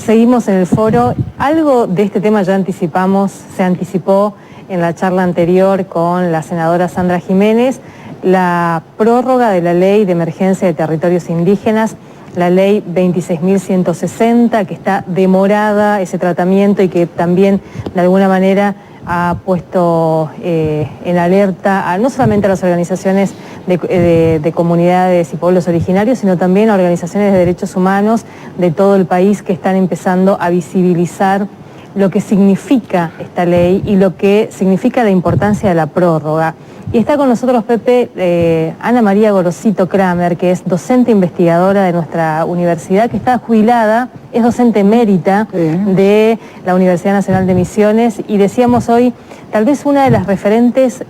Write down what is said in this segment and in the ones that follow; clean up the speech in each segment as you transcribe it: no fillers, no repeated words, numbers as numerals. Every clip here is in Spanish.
Seguimos en el foro. Algo de este tema ya se anticipó en la charla anterior con la senadora Sandra Jiménez, la prórroga de la Ley de Emergencia de Territorios Indígenas, la Ley 26.160, que está demorada ese tratamiento y que también de alguna manera ha puesto en alerta no solamente a las organizaciones de comunidades y pueblos originarios, sino también a organizaciones de derechos humanos de todo el país que están empezando a visibilizar lo que significa esta ley y lo que significa la importancia de la prórroga. Y está con nosotros, Pepe, Ana María Gorosito Kramer, que es docente investigadora de nuestra universidad, que está jubilada, es docente emérita de la Universidad Nacional de Misiones, y decíamos hoy, tal vez una de las referentes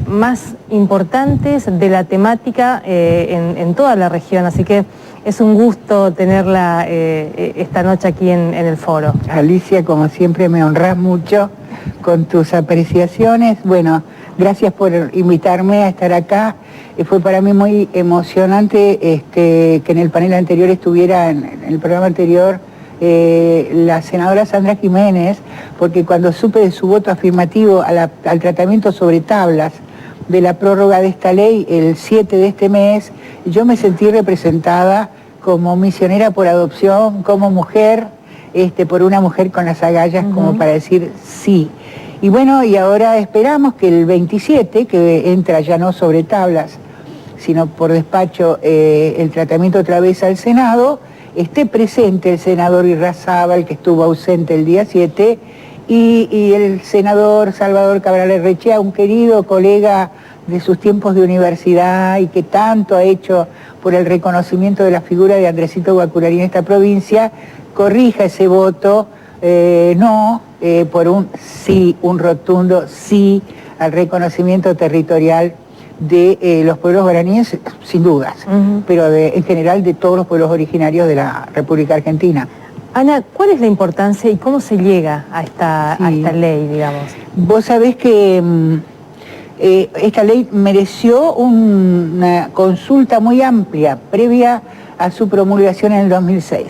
más importantes de la temática en toda la región, así que es un gusto tenerla esta noche aquí en el foro. Alicia, como siempre me honras mucho con tus apreciaciones. Bueno, gracias por invitarme a estar acá. Fue para mí muy emocionante que en el panel anterior estuviera, en el programa anterior, la senadora Sandra Jiménez, porque cuando supe de su voto afirmativo al tratamiento sobre tablas de la prórroga de esta ley el 7 de este mes, yo me sentí representada como misionera por adopción, como mujer, por una mujer con las agallas como para decir sí. Y bueno, y ahora esperamos que el 27, que entra ya no sobre tablas, sino por despacho el tratamiento otra vez al Senado, esté presente el senador Irrazábal, que estuvo ausente el día 7, y el senador Salvador Cabral Errechea, un querido colega de sus tiempos de universidad y que tanto ha hecho por el reconocimiento de la figura de Andresito Guacurarí en esta provincia, corrija ese voto por un sí, un rotundo sí al reconocimiento territorial de los pueblos guaraníes, sin dudas, pero en general de todos los pueblos originarios de la República Argentina. Ana, ¿cuál es la importancia y cómo se llega a esta ley, digamos? Vos sabés que esta ley mereció una consulta muy amplia, previa a su promulgación en el 2006.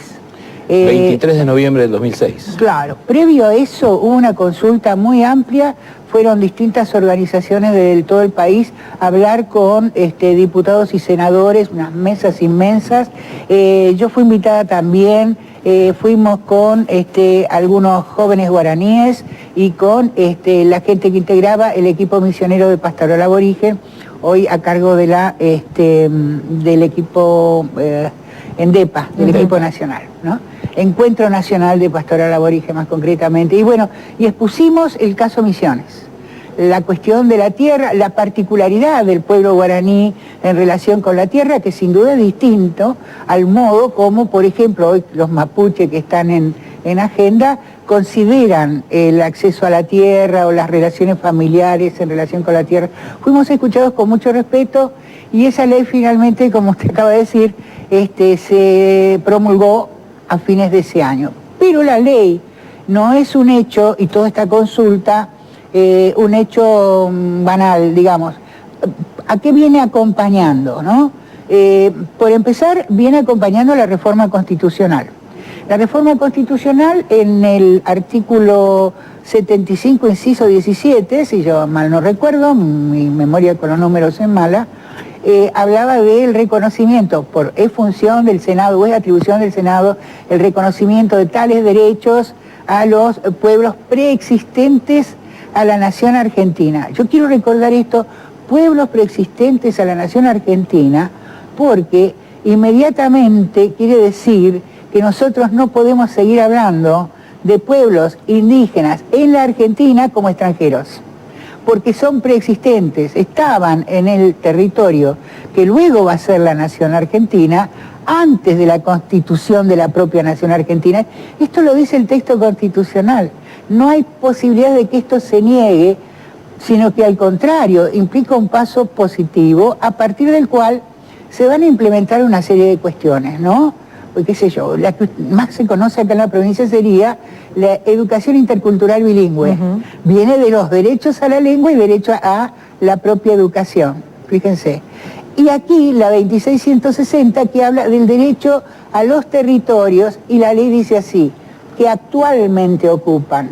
23 de noviembre del 2006. Claro, previo a eso hubo una consulta muy amplia, fueron distintas organizaciones de todo el país a hablar con diputados y senadores, unas mesas inmensas. Yo fui invitada también, fuimos con algunos jóvenes guaraníes y con la gente que integraba el equipo misionero de Pastoral Aborigen, hoy a cargo de del equipo ENDEPA, del equipo nacional, ¿no? Encuentro Nacional de Pastoral Aborigen más concretamente. Y bueno, y expusimos el caso Misiones, la cuestión de la tierra, la particularidad del pueblo guaraní en relación con la tierra, que sin duda es distinto al modo como, por ejemplo, hoy los mapuche que están en agenda consideran el acceso a la tierra o las relaciones familiares en relación con la tierra. Fuimos escuchados con mucho respeto y esa ley finalmente, como usted acaba de decir, se promulgó a fines de ese año. Pero la ley no es un hecho, y toda esta consulta, un hecho banal, digamos. ¿A qué viene acompañando, no? Por empezar, viene acompañando la reforma constitucional. La reforma constitucional, en el artículo 75, inciso 17, si yo mal no recuerdo, mi memoria con los números es mala, hablaba del reconocimiento, es función del Senado, o es atribución del Senado, el reconocimiento de tales derechos a los pueblos preexistentes a la nación argentina. Yo quiero recordar esto, pueblos preexistentes a la nación argentina, porque inmediatamente quiere decir que nosotros no podemos seguir hablando de pueblos indígenas en la Argentina como extranjeros, porque son preexistentes, estaban en el territorio que luego va a ser la nación argentina, antes de la constitución de la propia nación argentina. Esto lo dice el texto constitucional. No hay posibilidad de que esto se niegue, sino que al contrario, implica un paso positivo a partir del cual se van a implementar una serie de cuestiones, ¿no? Pues qué sé yo, la que más se conoce acá en la provincia sería la educación intercultural bilingüe. Viene de los derechos a la lengua y derecho a la propia educación, fíjense. Y aquí la 26.160 que habla del derecho a los territorios, y la ley dice así, que actualmente ocupan.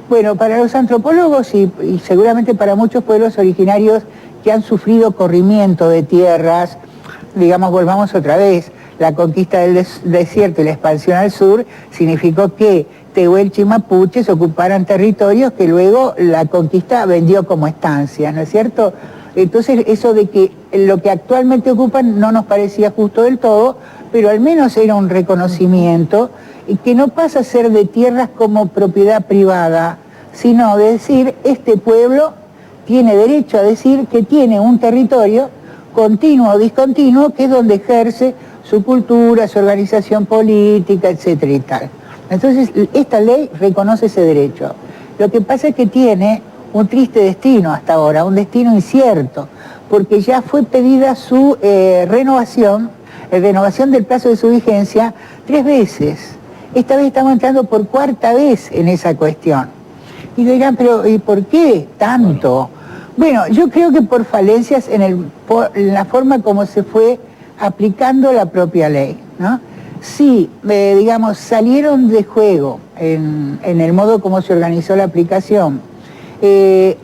Bueno, para los antropólogos y seguramente para muchos pueblos originarios que han sufrido corrimiento de tierras, digamos, volvamos otra vez, la conquista del desierto y la expansión al sur significó que tehuelche y mapuches ocuparan territorios que luego la conquista vendió como estancia, ¿no es cierto? Entonces eso de que lo que actualmente ocupan no nos parecía justo del todo, pero al menos era un reconocimiento y que no pasa a ser de tierras como propiedad privada, sino de decir, este pueblo tiene derecho a decir que tiene un territorio continuo o discontinuo, que es donde ejerce su cultura, su organización política, etcétera y tal. Entonces, esta ley reconoce ese derecho. Lo que pasa es que tiene un triste destino hasta ahora, un destino incierto, porque ya fue pedida su renovación del plazo de su vigencia 3 veces. Esta vez estamos entrando por 4ª vez en esa cuestión. Y dirán, pero ¿y por qué tanto? Bueno, yo creo que por falencias en la forma como se fue aplicando la propia ley, ¿no? Sí, digamos, salieron de juego en el modo como se organizó la aplicación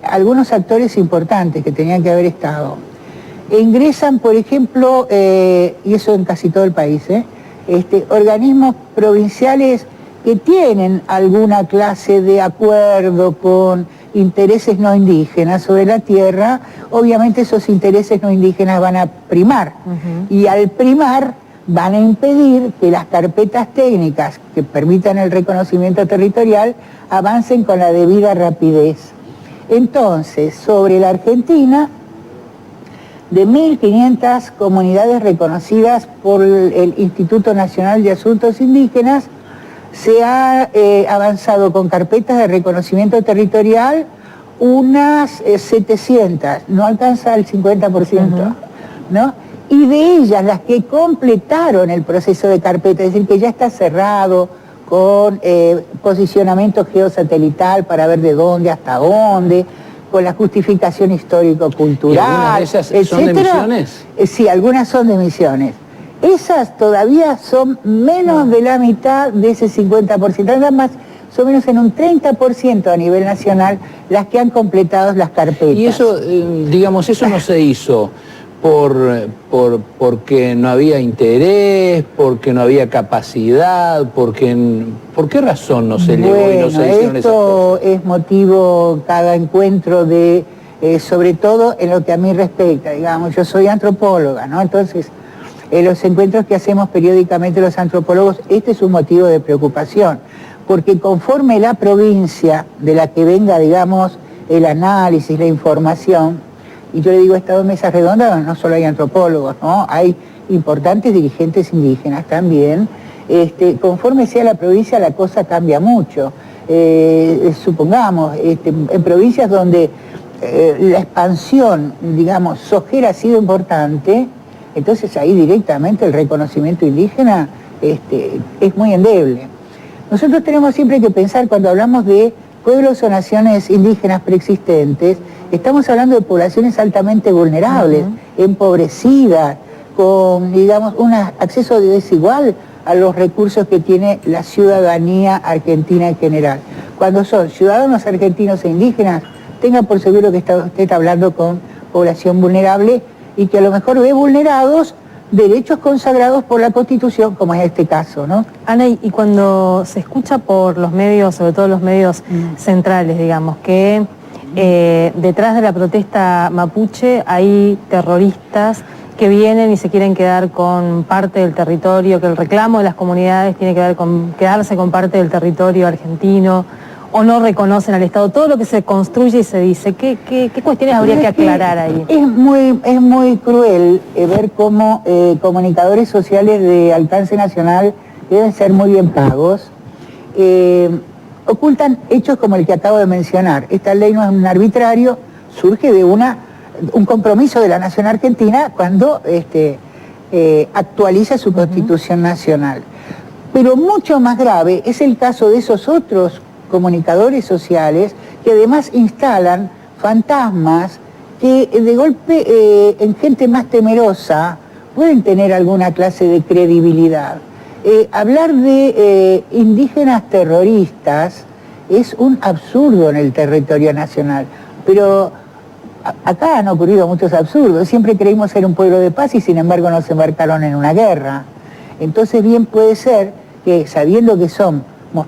algunos actores importantes que tenían que haber estado. Ingresan, por ejemplo, y eso en casi todo el país, organismos provinciales que tienen alguna clase de acuerdo con intereses no indígenas sobre la tierra. Obviamente esos intereses no indígenas van a primar, y al primar van a impedir que las carpetas técnicas que permitan el reconocimiento territorial avancen con la debida rapidez. Entonces, sobre la Argentina, de 1.500 comunidades reconocidas por el Instituto Nacional de Asuntos Indígenas, se ha avanzado con carpetas de reconocimiento territorial unas 700, no alcanza el 50%, ¿no? Y de ellas, las que completaron el proceso de carpeta, es decir, que ya está cerrado con posicionamiento geosatelital para ver de dónde hasta dónde, con la justificación histórico-cultural, ¿Y algunas de esas son de Misiones? Sí, algunas son de Misiones. Esas todavía son menos de la mitad de ese 50%, nada más, son menos en un 30% a nivel nacional las que han completado las carpetas. Y eso, digamos, eso no se hizo porque no había interés, porque no había capacidad, ¿por qué razón no se elevó y no se hicieron esas cosas? Esto es motivo cada encuentro de, sobre todo en lo que a mí respecta, digamos, yo soy antropóloga, ¿no? Entonces, los encuentros que hacemos periódicamente los antropólogos, este es un motivo de preocupación, porque conforme la provincia de la que venga, digamos, el análisis, la información, y yo le digo, he estado en mesas redondas, no solo hay antropólogos, ¿no? Hay importantes dirigentes indígenas también. Conforme sea la provincia, la cosa cambia mucho. Supongamos, en provincias donde la expansión, digamos, sojera ha sido importante, entonces ahí directamente el reconocimiento indígena es muy endeble. Nosotros tenemos siempre que pensar, cuando hablamos de pueblos o naciones indígenas preexistentes, estamos hablando de poblaciones altamente vulnerables, empobrecidas, con, digamos, un acceso desigual a los recursos que tiene la ciudadanía argentina en general. Cuando son ciudadanos argentinos e indígenas, tenga por seguro que usted está hablando con población vulnerable y que a lo mejor ve vulnerados derechos consagrados por la Constitución, como es este caso, ¿no? Ana, y cuando se escucha por los medios, sobre todo los medios centrales, digamos, que detrás de la protesta mapuche hay terroristas que vienen y se quieren quedar con parte del territorio, que el reclamo de las comunidades tiene que ver con quedarse con parte del territorio argentino, o no reconocen al Estado, todo lo que se construye y se dice, ¿qué cuestiones habría que aclarar ahí? Es muy cruel ver cómo comunicadores sociales de alcance nacional, que deben ser muy bien pagos, ocultan hechos como el que acabo de mencionar. Esta ley no es un arbitrario, surge de un compromiso de la nación argentina cuando actualiza su Constitución Nacional. Pero mucho más grave es el caso de esos otros comunicadores sociales que además instalan fantasmas que de golpe en gente más temerosa pueden tener alguna clase de credibilidad. Hablar de indígenas terroristas es un absurdo en el territorio nacional, pero acá han ocurrido muchos absurdos. Siempre creímos ser un pueblo de paz y sin embargo nos embarcaron en una guerra. Entonces bien puede ser que, sabiendo que somos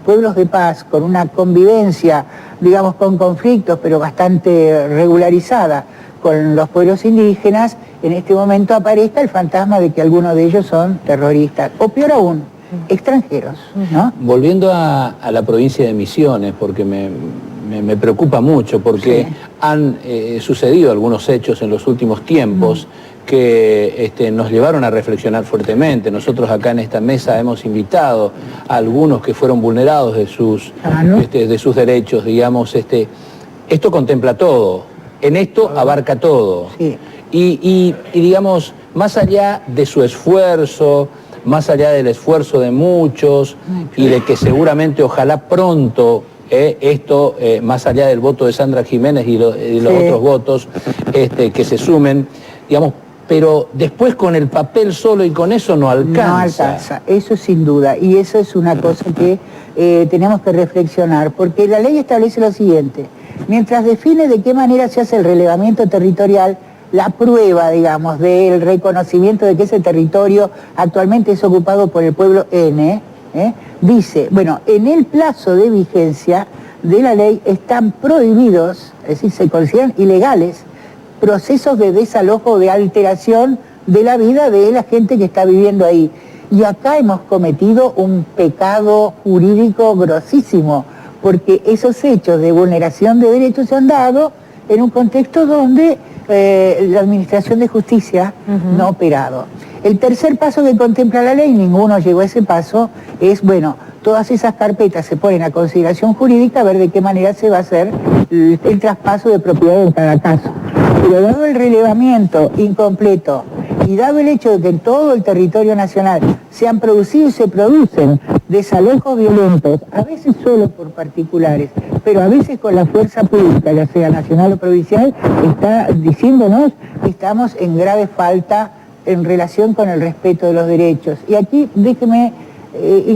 pueblos de paz, con una convivencia, digamos, con conflictos, pero bastante regularizada con los pueblos indígenas, en este momento aparezca el fantasma de que algunos de ellos son terroristas, o peor aún, extranjeros, ¿no? Volviendo a la provincia de Misiones, porque me preocupa mucho, porque sí, han sucedido algunos hechos en los últimos tiempos que nos llevaron a reflexionar fuertemente. Nosotros acá en esta mesa hemos invitado a algunos que fueron vulnerados de sus derechos, digamos. Esto contempla todo, en esto abarca todo. Sí. Y digamos, más allá de su esfuerzo, más allá del esfuerzo de muchos y de que seguramente ojalá pronto esto, más allá del voto de Sandra Jiménez y los otros votos que se sumen, digamos, pero después con el papel solo y con eso no alcanza. No alcanza, eso sin duda, y eso es una cosa que tenemos que reflexionar, porque la ley establece lo siguiente: mientras define de qué manera se hace el relevamiento territorial, la prueba, digamos, del reconocimiento de que ese territorio actualmente es ocupado por el pueblo N, dice, bueno, en el plazo de vigencia de la ley están prohibidos, es decir, se consideran ilegales, procesos de desalojo o de alteración de la vida de la gente que está viviendo ahí. Y acá hemos cometido un pecado jurídico grosísimo, porque esos hechos de vulneración de derechos se han dado en un contexto donde la Administración de Justicia no ha operado. El tercer paso que contempla la ley, ninguno llegó a ese paso, es, bueno, todas esas carpetas se ponen a consideración jurídica, a ver de qué manera se va a hacer el traspaso de propiedad en cada caso. Pero dado el relevamiento incompleto y dado el hecho de que en todo el territorio nacional se han producido y se producen desalojos violentos, a veces solo por particulares, pero a veces con la fuerza pública, ya sea nacional o provincial, está diciéndonos que estamos en grave falta en relación con el respeto de los derechos. Y aquí déjeme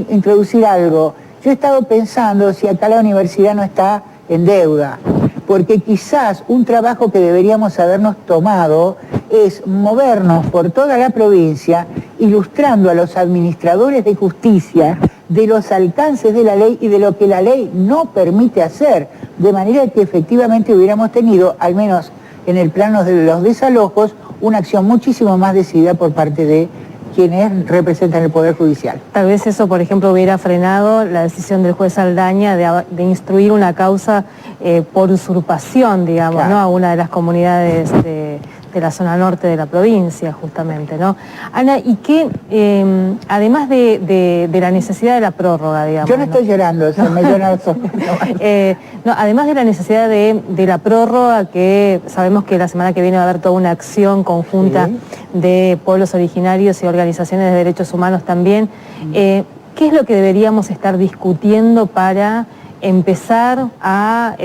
introducir algo. Yo he estado pensando si acá la universidad no está en deuda, porque quizás un trabajo que deberíamos habernos tomado es movernos por toda la provincia, ilustrando a los administradores de justicia de los alcances de la ley y de lo que la ley no permite hacer, de manera que efectivamente hubiéramos tenido, al menos en el plano de los desalojos, una acción muchísimo más decidida por parte de quienes representan el Poder Judicial. Tal vez eso, por ejemplo, hubiera frenado la decisión del juez Saldaña de instruir una causa por usurpación, digamos, claro, ¿no?, a una de las comunidades de la zona norte de la provincia, justamente, ¿no? Ana, y que además de la necesidad de la prórroga, digamos... Yo no estoy llorando, se me lloran los ojos. No, además de la necesidad de la prórroga, que sabemos que la semana que viene va a haber toda una acción conjunta de pueblos originarios y organizaciones de derechos humanos también, ¿qué es lo que deberíamos estar discutiendo para empezar a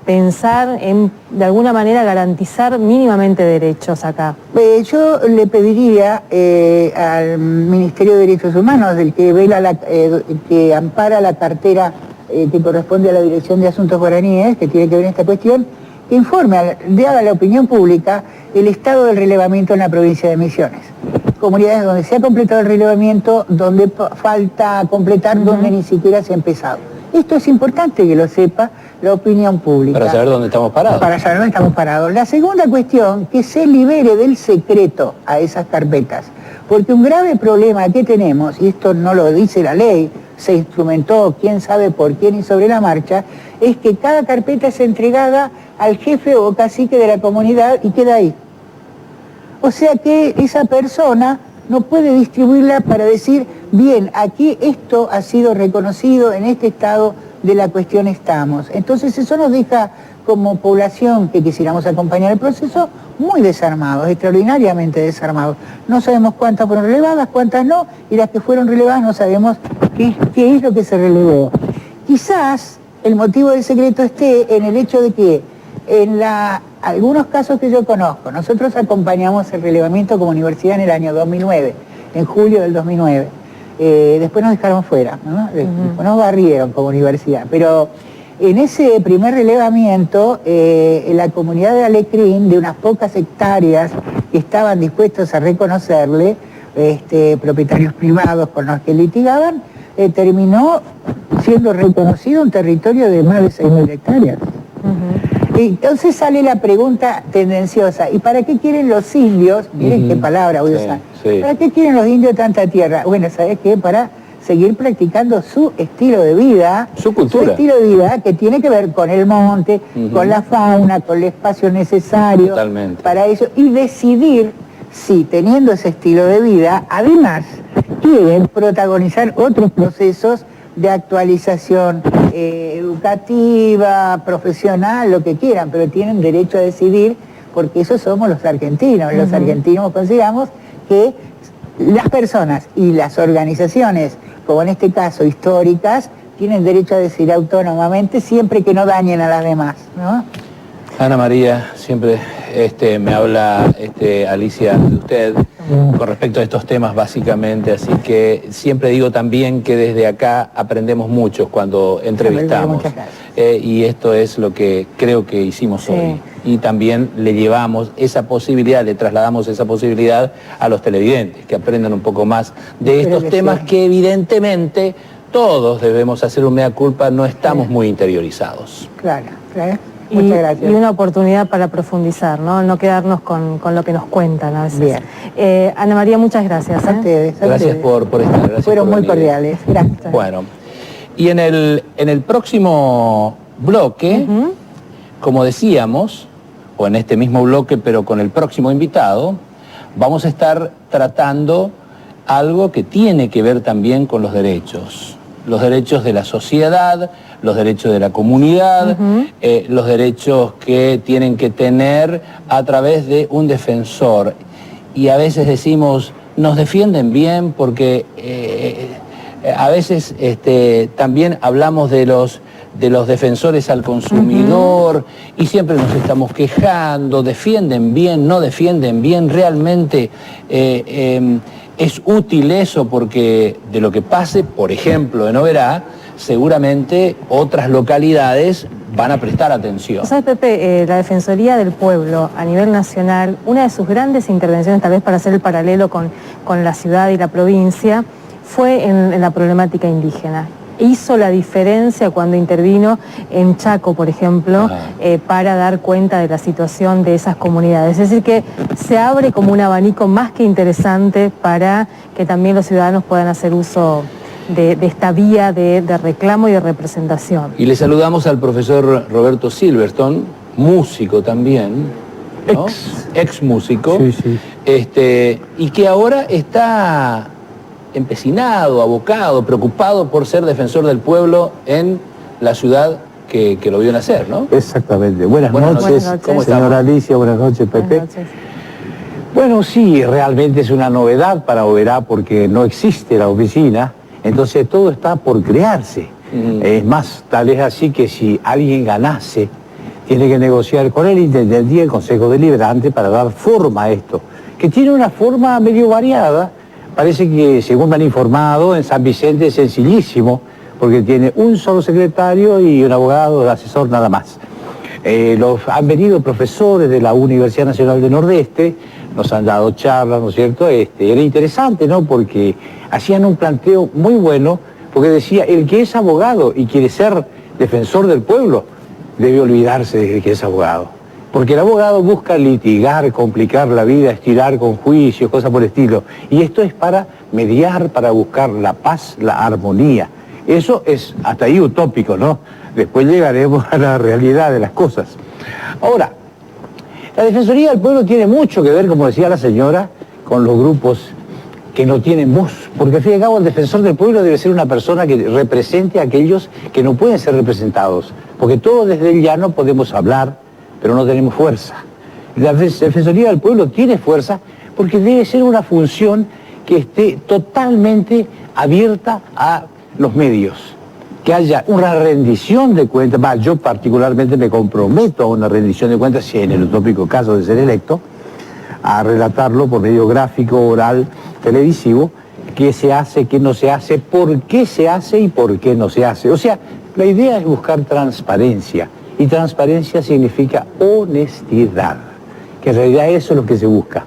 pensar en, de alguna manera, garantizar mínimamente derechos acá? Yo le pediría al Ministerio de Derechos Humanos, del que vela que ampara la cartera que corresponde a la Dirección de Asuntos Guaraníes, que tiene que ver en esta cuestión, que informe, haga a la opinión pública el estado del relevamiento en la provincia de Misiones. Comunidades donde se ha completado el relevamiento, donde falta completar, donde ni siquiera se ha empezado. Esto es importante que lo sepa la opinión pública. Para saber dónde estamos parados. Para saber dónde estamos parados. La segunda cuestión, que se libere del secreto a esas carpetas. Porque un grave problema que tenemos, y esto no lo dice la ley, se instrumentó quién sabe por quién y sobre la marcha, es que cada carpeta es entregada al jefe o cacique de la comunidad y queda ahí. O sea que esa persona no puede distribuirla para decir, bien, aquí esto ha sido reconocido, en este estado de la cuestión estamos. Entonces eso nos deja como población que quisiéramos acompañar el proceso muy desarmados, extraordinariamente desarmados. No sabemos cuántas fueron relevadas, cuántas no, y las que fueron relevadas no sabemos qué es lo que se relevó. Quizás el motivo del secreto esté en el hecho de que en algunos casos que yo conozco, nosotros acompañamos el relevamiento como universidad en el año 2009, en julio del 2009. después nos dejaron fuera, ¿no? Después nos barrieron como universidad, pero en ese primer relevamiento, la comunidad de Alecrín, de unas pocas hectáreas que estaban dispuestos a reconocerle, propietarios privados con los que litigaban, terminó siendo reconocido un territorio de más de 6.000 hectáreas. Entonces sale la pregunta tendenciosa, ¿y para qué quieren los indios? Miren qué palabra voy a usar. ¿Para qué quieren los indios tanta tierra? Bueno, ¿sabes qué? Para seguir practicando su estilo de vida, su cultura. Su estilo de vida que tiene que ver con el monte, con la fauna, con el espacio necesario para eso, y decidir si teniendo ese estilo de vida, además quieren protagonizar otros procesos de actualización educativa, profesional, lo que quieran, pero tienen derecho a decidir, porque eso somos los argentinos. Los argentinos consideramos que las personas y las organizaciones, como en este caso históricas, tienen derecho a decidir autónomamente siempre que no dañen a las demás, ¿no? Ana María, siempre me habla Alicia de usted con respecto a estos temas básicamente, así que siempre digo también que desde acá aprendemos mucho cuando entrevistamos, y esto es lo que creo que hicimos hoy, y también le llevamos esa posibilidad, le trasladamos esa posibilidad a los televidentes, que aprendan un poco más de estos temas que evidentemente todos debemos hacer un mea culpa, no estamos muy interiorizados. Claro, claro. Muchas gracias. Y una oportunidad para profundizar, no quedarnos con lo que nos cuentan a veces. Bien. Ana María, muchas gracias. A ustedes, gracias por estar. Gracias. Fueron muy cordiales. Gracias. Bueno, y en el próximo bloque, como decíamos, o en este mismo bloque, pero con el próximo invitado, vamos a estar tratando algo que tiene que ver también con los derechos de la sociedad, los derechos de la comunidad, los derechos que tienen que tener a través de un defensor. Y a veces decimos, nos defienden bien porque a veces también hablamos de los defensores al consumidor y siempre nos estamos quejando, defienden bien, no defienden bien, realmente es útil eso, porque de lo que pase, por ejemplo, en Oberá, seguramente otras localidades van a prestar atención. ¿Sabes, Pepe? La Defensoría del Pueblo a nivel nacional, una de sus grandes intervenciones, tal vez para hacer el paralelo con la ciudad y la provincia, fue en la problemática indígena. Hizo la diferencia cuando intervino en Chaco, por ejemplo, para dar cuenta de la situación de esas comunidades. Es decir, que se abre como un abanico más que interesante para que también los ciudadanos puedan hacer uso de esta vía de reclamo y de representación. Y le saludamos al profesor Roberto Silverstone, músico también, ¿no? Ex músico, y que ahora está empecinado, abocado, preocupado por ser defensor del pueblo en la ciudad que lo vio nacer, ¿no? Exactamente. Buenas noches. ¿Cómo señora Alicia, buenas noches, Pepe. Buenas noches. Bueno, sí, realmente es una novedad para Oberá porque no existe la oficina, entonces todo está por crearse. Es más, tal es así que si alguien ganase, tiene que negociar con el intendente y el Consejo Deliberante para dar forma a esto, que tiene una forma medio variada. Parece que, según me han informado, en San Vicente es sencillísimo, porque tiene un solo secretario y un abogado de asesor nada más. Han venido profesores de la Universidad Nacional del Nordeste, nos han dado charlas, ¿no es cierto? Era interesante, ¿no? Porque hacían un planteo muy bueno, porque decía, el que es abogado y quiere ser defensor del pueblo, debe olvidarse de que es abogado. Porque el abogado busca litigar, complicar la vida, estirar con juicios, cosas por el estilo. Y esto es para mediar, para buscar la paz, la armonía. Eso es hasta ahí utópico, ¿no? Después llegaremos a la realidad de las cosas. Ahora, la Defensoría del Pueblo tiene mucho que ver, como decía la señora, con los grupos que no tienen voz. Porque al fin y al cabo el defensor del pueblo debe ser una persona que represente a aquellos que no pueden ser representados. Porque todos desde el llano podemos hablar, pero no tenemos fuerza. La Defensoría del Pueblo tiene fuerza porque debe ser una función que esté totalmente abierta a los medios, que haya una rendición de cuentas. Yo particularmente me comprometo a una rendición de cuentas, si en el utópico caso de ser electo, a relatarlo por medio gráfico, oral, televisivo, qué se hace, qué no se hace, por qué se hace y por qué no se hace. O sea, la idea es buscar transparencia, y transparencia significa honestidad, que en realidad eso es lo que se busca.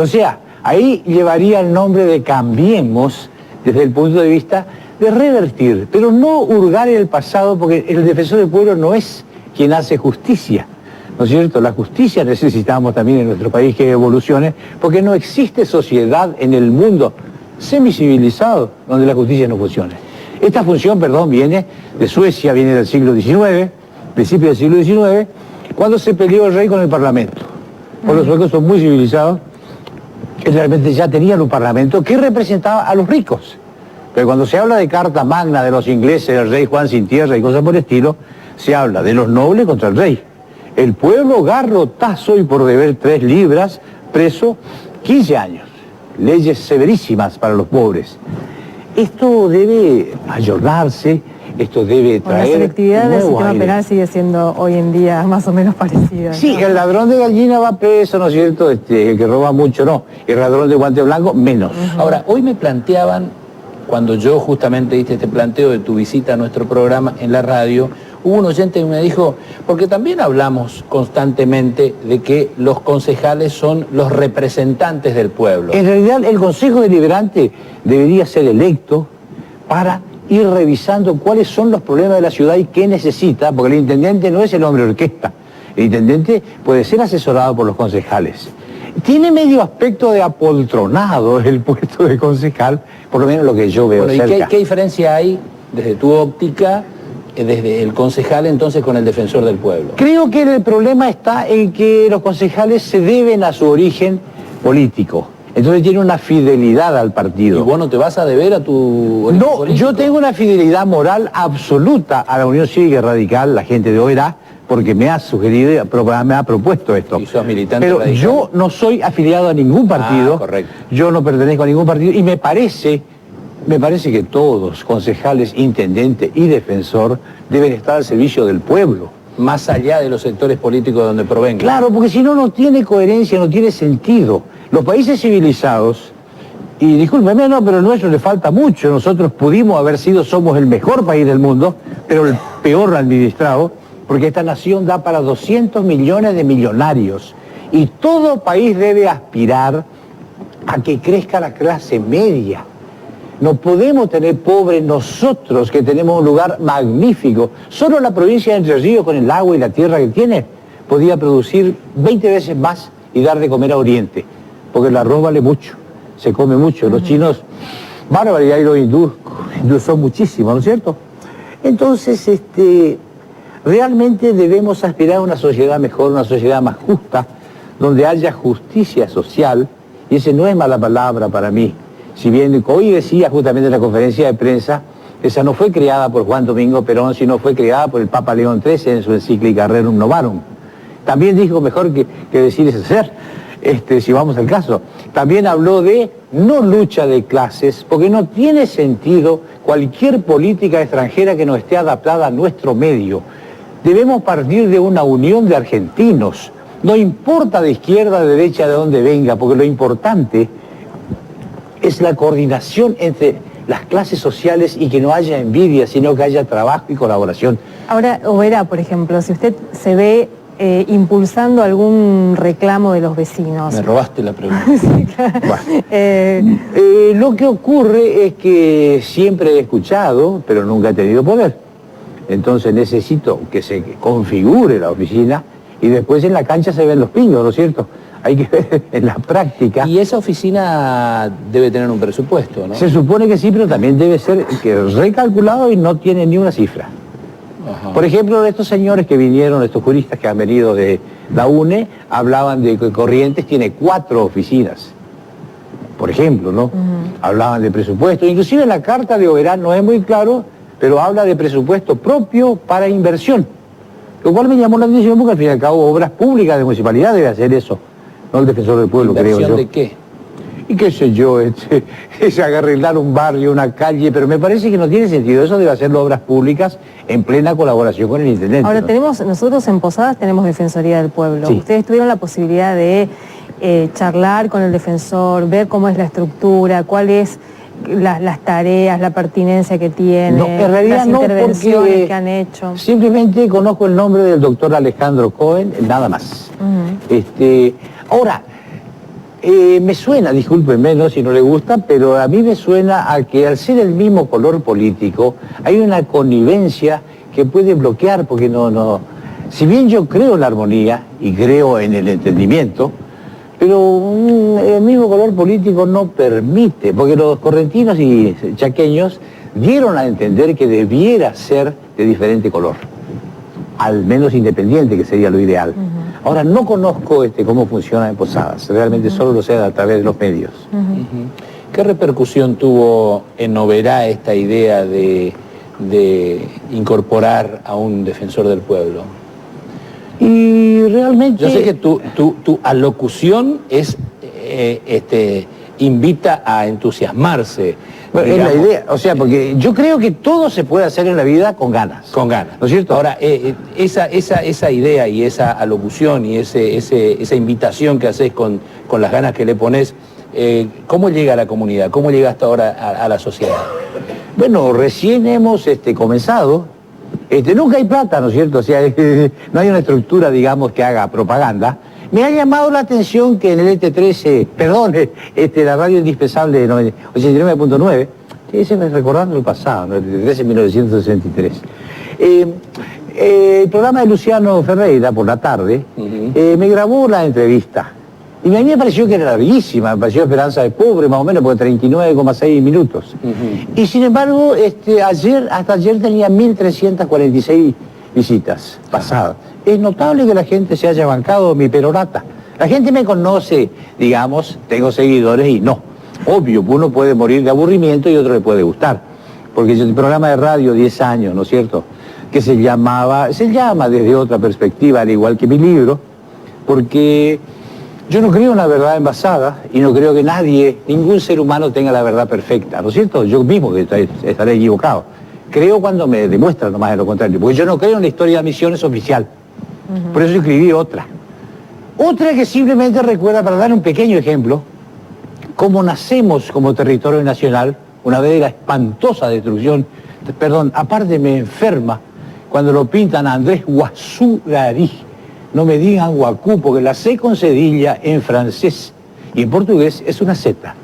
O sea, ahí llevaría el nombre de Cambiemos desde el punto de vista de revertir, pero no hurgar en el pasado, porque el defensor del pueblo no es quien hace justicia, ¿no es cierto? La justicia necesitamos también en nuestro país que evolucione, porque no existe sociedad en el mundo semicivilizado donde la justicia no funcione. Esta función, viene de Suecia, viene del siglo XIX, principio del siglo XIX, cuando se peleó el rey con el parlamento. Porque los suecos son muy civilizados, que realmente ya tenían un parlamento que representaba a los ricos. Pero cuando se habla de Carta Magna de los ingleses, del rey Juan sin tierra y cosas por el estilo, se habla de los nobles contra el rey. El pueblo garrotazo y por deber 3 libras, preso 15 años. Leyes severísimas para los pobres. Esto debe ayornarse, esto debe traer... La selectividad del sistema aire. penal sigue siendo hoy en día más o menos parecida. Sí, ¿no? el ladrón de gallina va preso, ¿no es cierto? El que roba mucho no. El ladrón de guante blanco, menos. Ahora, hoy me planteaban, cuando yo justamente hice este planteo de tu visita a nuestro programa en la radio, hubo un oyente que me dijo, porque también hablamos constantemente de que los concejales son los representantes del pueblo. En realidad, el Consejo Deliberante debería ser electo para ir revisando cuáles son los problemas de la ciudad y qué necesita, porque el intendente no es el hombre orquesta. El intendente puede ser asesorado por los concejales. Tiene medio aspecto de apoltronado el puesto de concejal, por lo menos lo que yo veo Bueno, ¿y cerca. qué diferencia hay desde tu óptica, desde el concejal entonces con el defensor del pueblo? Creo que el problema está en que los concejales se deben a su origen político. Entonces tienen una fidelidad al partido. ¿Y vos no te vas a deber a tu origen No, político? yo tengo una fidelidad moral absoluta a la Unión Cívica Radical, la gente de Oberá, porque me ha sugerido, me ha propuesto esto. ¿Y sos militante Pero radical? yo no soy afiliado a ningún partido. Correcto. Yo no pertenezco a ningún partido y me parece que todos, concejales, intendente y defensor, deben estar al servicio del pueblo. Más allá de los sectores políticos de donde provengan. Claro, porque si no, no tiene coherencia, no tiene sentido. Los países civilizados, y discúlpeme, no, pero el nuestro le falta mucho. Nosotros somos el mejor país del mundo, pero el peor administrado, porque esta nación da para 200 millones de millonarios. Y todo país debe aspirar a que crezca la clase media. No podemos tener pobres nosotros, que tenemos un lugar magnífico. Solo la provincia de Entre Ríos, con el agua y la tierra que tiene, podía producir 20 veces más y dar de comer a Oriente. Porque el arroz vale mucho, se come mucho. Los chinos, barbaridad, y los hindúes son muchísimos, ¿no es cierto? Entonces, realmente debemos aspirar a una sociedad mejor, una sociedad más justa, donde haya justicia social, y esa no es mala palabra para mí. Si bien hoy decía justamente en la conferencia de prensa, esa no fue creada por Juan Domingo Perón, sino fue creada por el Papa León XIII en su encíclica Rerum Novarum. También dijo mejor que decir es hacer, si vamos al caso. También habló de no lucha de clases, porque no tiene sentido cualquier política extranjera que no esté adaptada a nuestro medio. Debemos partir de una unión de argentinos. No importa de izquierda, de derecha, de dónde venga, porque lo importante es la coordinación entre las clases sociales y que no haya envidia, sino que haya trabajo y colaboración. Ahora, Oberá, por ejemplo, si usted se ve impulsando algún reclamo de los vecinos. Me robaste la pregunta. Sí, claro. Bueno. Lo que ocurre es que siempre he escuchado, pero nunca he tenido poder. Entonces necesito que se configure la oficina y después en la cancha se ven los pingos, ¿no es cierto? Hay que ver en la práctica. Y esa oficina debe tener un presupuesto, ¿no? Se supone que sí, pero también debe ser recalculado y no tiene ni una cifra. Ajá. Por ejemplo, de estos señores que vinieron, estos juristas que han venido de la UNE, hablaban de que Corrientes tiene 4 oficinas. Por ejemplo, ¿no? Hablaban de presupuesto. Inclusive la carta de Oberá no es muy claro, pero habla de presupuesto propio para inversión. Lo cual me llamó la atención porque al fin y al cabo obras públicas de municipalidad debe hacer eso. No el defensor del pueblo, creo yo. ¿Inversión de qué? Y qué sé yo, es arreglar un barrio, una calle, pero me parece que no tiene sentido. Eso debe hacerlo obras públicas en plena colaboración con el intendente. Ahora, ¿no? nosotros en Posadas tenemos Defensoría del Pueblo. Sí. Ustedes tuvieron la posibilidad de charlar con el defensor, ver cómo es la estructura, cuáles las tareas, la pertinencia que tiene, no, en realidad las intervenciones que han hecho? Simplemente conozco el nombre del doctor Alejandro Cohen, nada más. Ahora, me suena, discúlpenme, ¿no?, si no le gusta, pero a mí me suena a que al ser el mismo color político hay una connivencia que puede bloquear, porque si bien yo creo en la armonía y creo en el entendimiento, pero el mismo color político no permite, porque los correntinos y chaqueños dieron a entender que debiera ser de diferente color, al menos independiente, que sería lo ideal. Ahora, no conozco cómo funciona en Posadas, realmente solo lo sé a través de los medios. ¿Qué repercusión tuvo en Oberá esta idea de incorporar a un defensor del pueblo? Y realmente... Yo sé que tu alocución es, invita a entusiasmarse. Bueno, es la idea, o sea, porque yo creo que todo se puede hacer en la vida con ganas. Con ganas. ¿No es cierto? Ahora, esa idea y esa alocución y esa invitación que haces con las ganas que le pones, ¿cómo llega a la comunidad? ¿Cómo llega hasta ahora a la sociedad? Bueno, recién hemos comenzado. Nunca hay plata, ¿no es cierto? O sea, no hay una estructura, digamos, que haga propaganda. Me ha llamado la atención que en el ET13, la radio indispensable 89.9, ese me recordando el pasado, ¿no? El ET13 en 1963. El programa de Luciano Ferreira, por la tarde, me grabó la entrevista. Y a mí me pareció que era larguísima, me pareció Esperanza de Pobre, más o menos, por 39,6 minutos. Y sin embargo, hasta ayer tenía 1.346 visitas pasadas. Es notable que la gente se haya bancado mi perorata. La gente me conoce, digamos, tengo seguidores y no. Obvio, uno puede morir de aburrimiento y otro le puede gustar. Porque yo el programa de radio 10 años, ¿no es cierto?, que se llama desde otra perspectiva, al igual que mi libro, porque yo no creo en la verdad envasada y no creo que ningún ser humano tenga la verdad perfecta, ¿no es cierto? Yo mismo que estaré equivocado. Creo cuando me demuestran nomás de lo contrario, porque yo no creo en la historia de misiones oficial. Por eso escribí otra. Otra que simplemente recuerda, para dar un pequeño ejemplo, cómo nacemos como territorio nacional, una vez de la espantosa destrucción, aparte me enferma cuando lo pintan a Andrés Guazú-Garí. No me digan Guacú, porque la C con cedilla en francés y en portugués es una Z.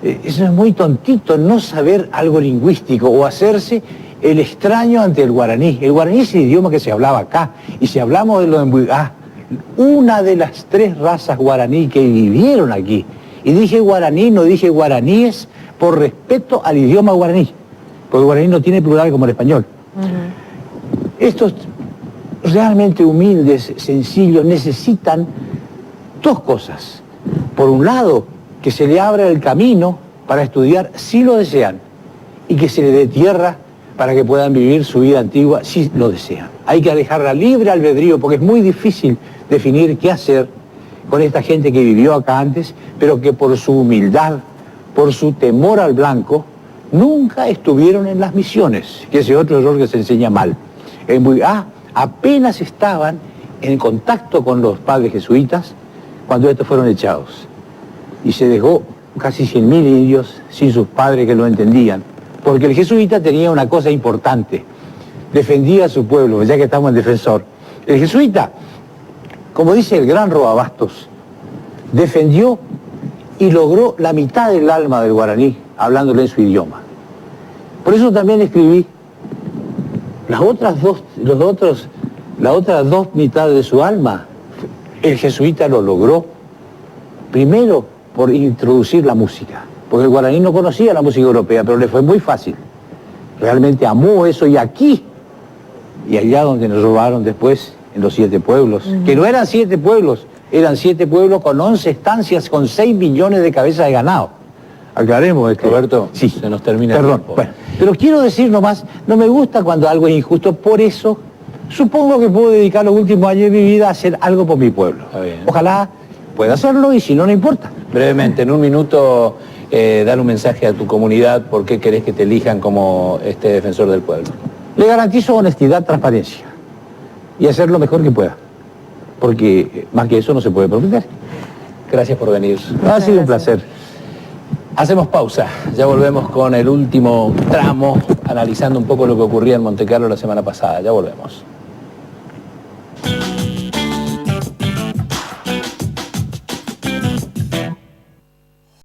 Eso es muy tontito, no saber algo lingüístico o hacerse el extraño ante el guaraní. El guaraní es el idioma que se hablaba acá. Y si hablamos de lo en una de las 3 razas guaraní que vivieron aquí. Y dije guaraní, no dije guaraníes, por respeto al idioma guaraní. Porque el guaraní no tiene plural como el español. Estos realmente humildes, sencillos, necesitan 2 cosas. Por un lado, que se le abra el camino para estudiar si lo desean y que se le dé tierra para que puedan vivir su vida antigua si lo desean. Hay que dejarla libre albedrío porque es muy difícil definir qué hacer con esta gente que vivió acá antes, pero que por su humildad, por su temor al blanco, nunca estuvieron en las misiones, que ese es otro error que se enseña mal. En Buigá apenas estaban en contacto con los padres jesuitas cuando estos fueron echados. Y se dejó casi 100.000 indios sin sus padres que lo entendían. Porque el jesuita tenía una cosa importante, defendía a su pueblo, ya que estamos en defensor. El jesuita, como dice el gran Roabastos, defendió y logró la mitad del alma del guaraní, hablándole en su idioma. Por eso también escribí las otras dos mitades de su alma. El jesuita lo logró, primero por introducir la música. Porque el guaraní no conocía la música europea, pero le fue muy fácil. Realmente amó eso y aquí, y allá donde nos robaron después, en los 7 pueblos, que no eran 7 pueblos, eran 7 pueblos con 11 estancias, con 6 millones de cabezas de ganado. Aclaremos esto. Roberto, sí, se nos termina perdón, el tiempo. Bueno, pero quiero decir nomás, no me gusta cuando algo es injusto, por eso supongo que puedo dedicar los últimos años de mi vida a hacer algo por mi pueblo. Ojalá pueda hacerlo y si no, no importa. Brevemente, en un minuto, dar un mensaje a tu comunidad, ¿por qué querés que te elijan como defensor del pueblo? Le garantizo honestidad, transparencia y hacer lo mejor que pueda, porque más que eso no se puede prometer. Gracias por venir. Ha sido un placer. Hacemos pausa, ya volvemos con el último tramo, analizando un poco lo que ocurría en Montecarlo la semana pasada. Ya volvemos.